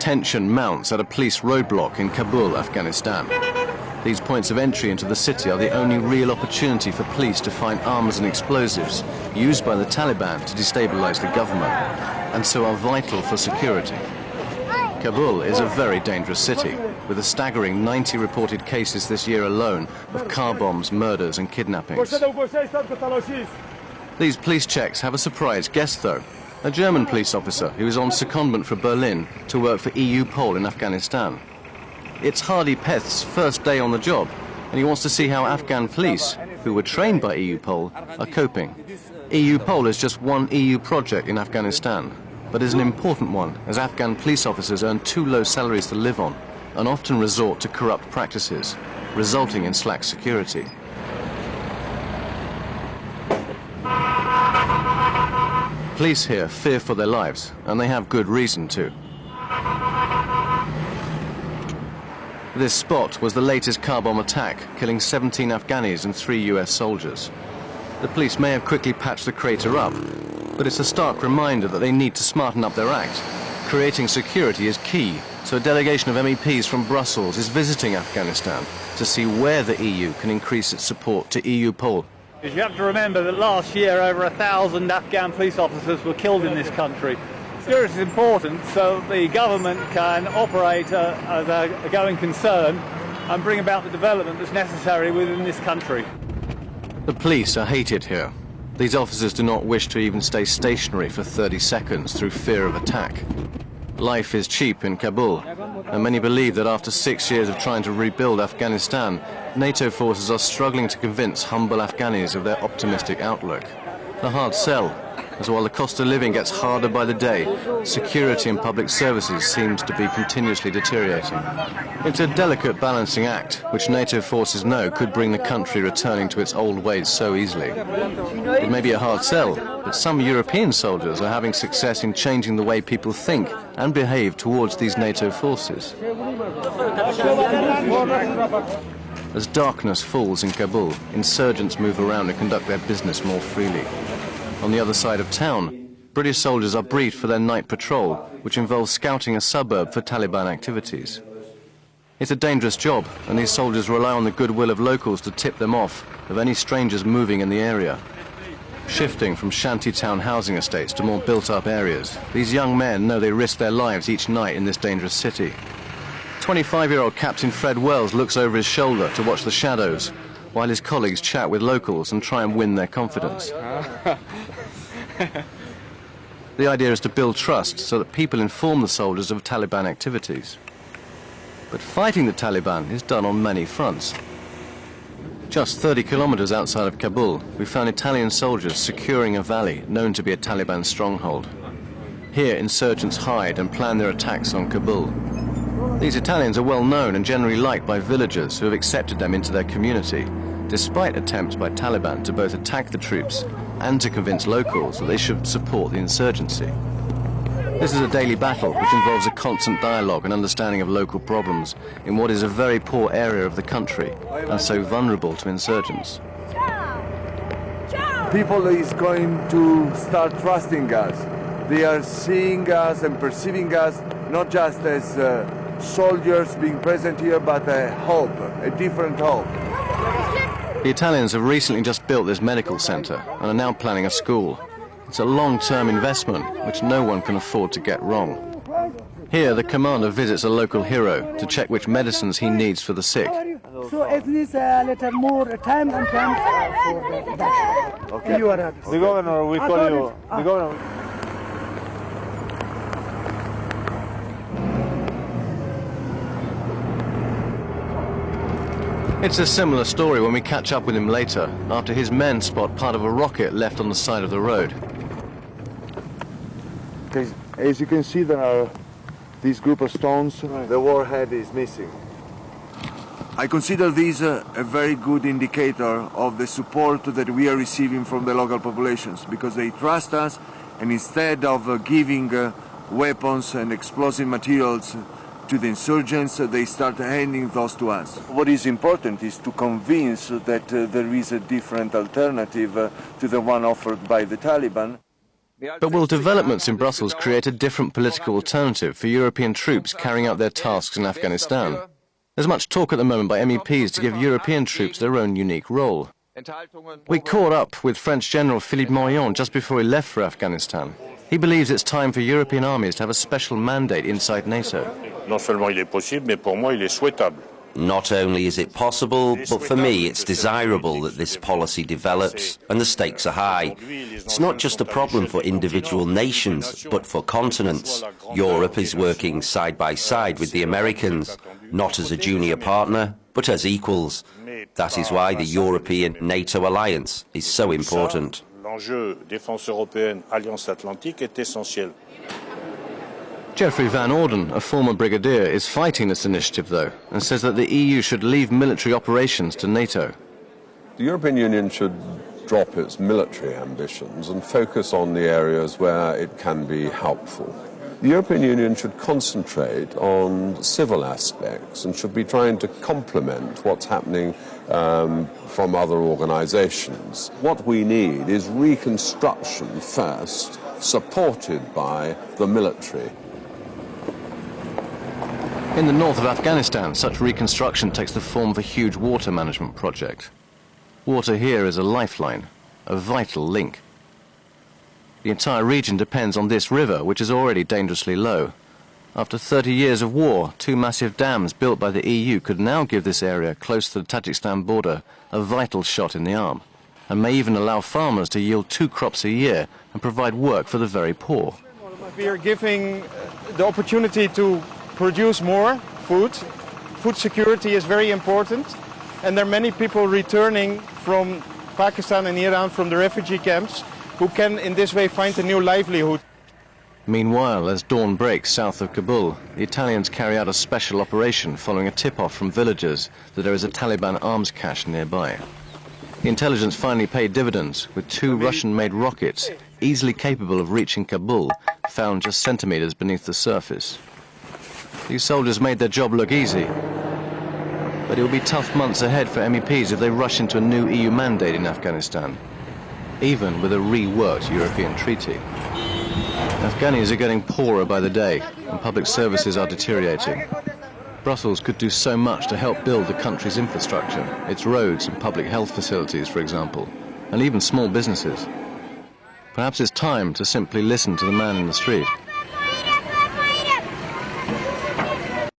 tension mounts at a police roadblock in Kabul, Afghanistan. These points of entry into the city are the only real opportunity for police to find arms and explosives used by the Taliban to destabilize the government, and so are vital for security. Kabul is a very dangerous city, with a staggering 90 reported cases this year alone of car bombs, murders and kidnappings. These police checks have a surprise guest though, a German police officer who is on secondment for Berlin to work for EUPOL in Afghanistan. It's Hardy Peth's first day on the job, and he wants to see how Afghan police, who were trained by EUPOL, are coping. EUPOL is just one EU project in Afghanistan, but is an important one as Afghan police officers earn too low salaries to live on and often resort to corrupt practices, resulting in slack security. Police here fear for their lives, and they have good reason to. This spot was the latest car bomb attack, killing 17 Afghanis and 3 US soldiers. The police may have quickly patched the crater up, but it's a stark reminder that they need to smarten up their act. Creating security is key, so a delegation of MEPs from Brussels is visiting Afghanistan to see where the EU can increase its support to EUPOL. You have to remember that last year over 1,000 Afghan police officers were killed in this country. Security is important so the government can operate as a going concern and bring about the development that's necessary within this country. The police are hated here. These officers do not wish to even stay stationary for 30 seconds through fear of attack. Life is cheap in Kabul, and many believe that after 6 years of trying to rebuild Afghanistan, NATO forces are struggling to convince humble Afghanis of their optimistic outlook. A hard sell, as while the cost of living gets harder by the day, security and public services seems to be continuously deteriorating. It's a delicate balancing act, which NATO forces know could bring the country returning to its old ways so easily. It may be a hard sell, but some European soldiers are having success in changing the way people think and behave towards these NATO forces. As darkness falls in Kabul, insurgents move around and conduct their business more freely. On the other side of town, British soldiers are briefed for their night patrol, which involves scouting a suburb for Taliban activities. It's a dangerous job, and these soldiers rely on the goodwill of locals to tip them off of any strangers moving in the area. Shifting from shantytown housing estates to more built-up areas, these young men know they risk their lives each night in this dangerous city. 25-year-old Captain Fred Wells looks over his shoulder to watch the shadows, while his colleagues chat with locals and try and win their confidence. The idea is to build trust so that people inform the soldiers of Taliban activities. But fighting the Taliban is done on many fronts. Just 30 kilometers outside of Kabul, we found Italian soldiers securing a valley known to be a Taliban stronghold. Here, insurgents hide and plan their attacks on Kabul. These Italians are well known and generally liked by villagers who have accepted them into their community, despite attempts by Taliban to both attack the troops and to convince locals that they should support the insurgency. This is a daily battle which involves a constant dialogue and understanding of local problems in what is a very poor area of the country and so vulnerable to insurgents. People is going to start trusting us. They are seeing us and perceiving us not just as soldiers being present here, but a hope, a different hope. The Italians have recently just built this medical centre and are now planning a school. It's a long-term investment which no one can afford to get wrong. Here, the commander visits a local hero to check which medicines he needs for the sick. So it needs a little more time and time for that. Okay. You are happy. The governor, we call you. The governor. It's a similar story when we catch up with him later, after his men spot part of a rocket left on the side of the road. Okay. As you can see, there are this group of stones. The warhead is missing. I consider this a very good indicator of the support that we are receiving from the local populations, because they trust us, and instead of giving weapons and explosive materials to the insurgents, they start handing those to us. What is important is to convince that there is a different alternative to the one offered by the Taliban. But will developments in Brussels create a different political alternative for European troops carrying out their tasks in Afghanistan? There's much talk at the moment by MEPs to give European troops their own unique role. We caught up with French General Philippe Morillon just before he left for Afghanistan. He believes it's time for European armies to have a special mandate inside NATO. Non seulement il est possible, mais pour moi il est souhaitable. Not only is it possible, but for me it's desirable that this policy develops, and the stakes are high. It's not just a problem for individual nations, but for continents. Europe is working side by side with the Americans, not as a junior partner, but as equals. That is why the European NATO alliance is so important. L'enjeu défense européenne, Alliance Atlantique est essentiel. Geoffrey Van Orden, a former brigadier, is fighting this initiative, though, and says that the EU should leave military operations to NATO. The European Union should drop its military ambitions and focus on the areas where it can be helpful. The European Union should concentrate on civil aspects and should be trying to complement what's happening from other organizations. What we need is reconstruction first, supported by the military. In the north of Afghanistan, such reconstruction takes the form of a huge water management project. Water here is a lifeline, a vital link. The entire region depends on this river, which is already dangerously low. After 30 years of war, 2 massive dams built by the EU could now give this area close to the Tajikistan border a vital shot in the arm, and may even allow farmers to yield 2 crops a year and provide work for the very poor. We are giving the opportunity to produce more food. Food security is very important, and there are many people returning from Pakistan and Iran from the refugee camps who can in this way find a new livelihood. Meanwhile, as dawn breaks south of Kabul, the Italians carry out a special operation following a tip-off from villagers that there is a Taliban arms cache nearby. The intelligence finally paid dividends, with 2 Russian-made rockets, easily capable of reaching Kabul, found just centimeters beneath the surface. These soldiers made their job look easy, but it will be tough months ahead for MEPs if they rush into a new EU mandate in Afghanistan, even with a reworked European treaty. Afghanis are getting poorer by the day, and public services are deteriorating. Brussels could do so much to help build the country's infrastructure, its roads and public health facilities, for example, and even small businesses. Perhaps it's time to simply listen to the man in the street.